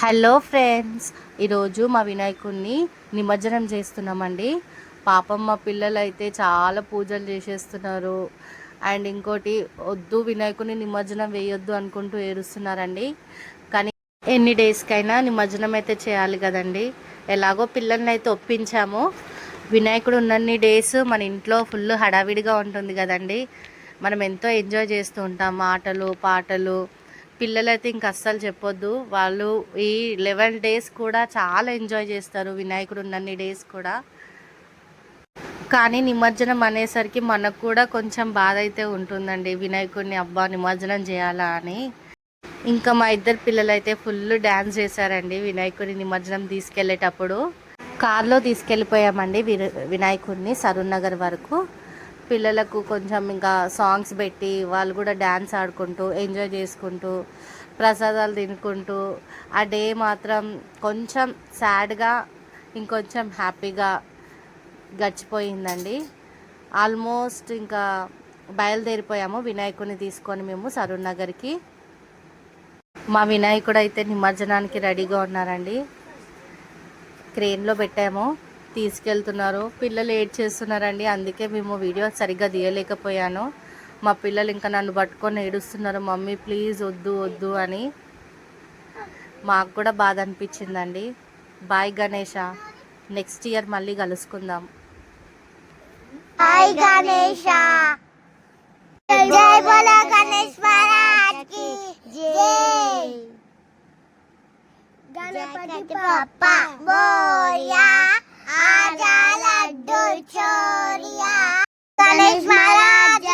Hello friends, ఈరోజు మా వినాయకుడిని నిమజ్జనం చేస్తున్నామండి. పాపం మా పిల్లలు అయితే చాలా పూజలు చేసేస్తున్నారు. అండ్ ఇంకోటి, వద్దు వినాయకుడిని నిమజ్జనం వేయొద్దు అనుకుంటూ ఏడుస్తున్నారండి. కానీ ఎన్ని డేస్కైనా నిమజ్జనం అయితే చేయాలి కదండి. ఎలాగో పిల్లల్ని అయితే ఒప్పించాము. వినాయకుడు ఉన్నన్ని డేస్ మన ఇంట్లో ఫుల్ హడావిడిగా ఉంటుంది కదండి. మనం ఎంతో ఎంజాయ్ చేస్తూ ఉంటాం, ఆటలు పాటలు. పిల్లలైతే ఇంక అస్సలు చెప్పొద్దు. వాళ్ళు ఈ 11 డేస్ కూడా చాలా ఎంజాయ్ చేస్తారు, వినాయకుడు ఉన్నన్ని డేస్ కూడా. కానీ నిమజ్జనం అనేసరికి మనకు కూడా కొంచెం బాధ అయితే ఉంటుందండి. వినాయకుడిని అబ్బా నిమజ్జనం చేయాలా అని. ఇంకా మా ఇద్దరు పిల్లలైతే ఫుల్ డ్యాన్స్ చేశారండి వినాయకుడి నిమజ్జనం తీసుకెళ్ళేటప్పుడు. కార్లో తీసుకెళ్ళిపోయామండి వినాయకుడిని సరూర్ నగర్ వరకు. పిల్లలకు కొంచెం ఇంకా సాంగ్స్ పెట్టి వాళ్ళు కూడా డ్యాన్స్ ఆడుకుంటూ ఎంజాయ్ చేసుకుంటూ ప్రసాదాలు తినుకుంటూ ఆ డే మాత్రం కొంచెం సాడ్గా ఇంకొంచెం హ్యాపీగా గడిచిపోయిందండి. ఆల్మోస్ట్ ఇంకా బయలుదేరిపోయాము వినాయకుడిని తీసుకొని మేము సరూర్ నగర్కి. మా వినాయకుడు అయితే నిమజ్జనానికి రెడీగా ఉన్నారండి. క్రేన్లో పెట్టాము, తీసుకెళ్తున్నారు. పిల్లలు ఏడ్ చేస్తున్నారండి, అందుకే మేము వీడియో సరిగ్గా తీయలేకపోయాను. మా పిల్లలు ఇంకా నన్ను పట్టుకొని ఏడుస్తున్నారు, మమ్మీ ప్లీజ్ వద్దు వద్దు అని. మాకు కూడా బాధ అనిపించిందండి. బాయ్ గణేష, నెక్స్ట్ ఇయర్ మళ్ళీ కలుసుకుందాం. బాయ్ గణేష. జై బోలో గణేష్ మహారాజ్ కి జై. గణపతి బప్పా మోరియా, ఆజా లడ్డు చోరియా. గణేష్ మహారాజ్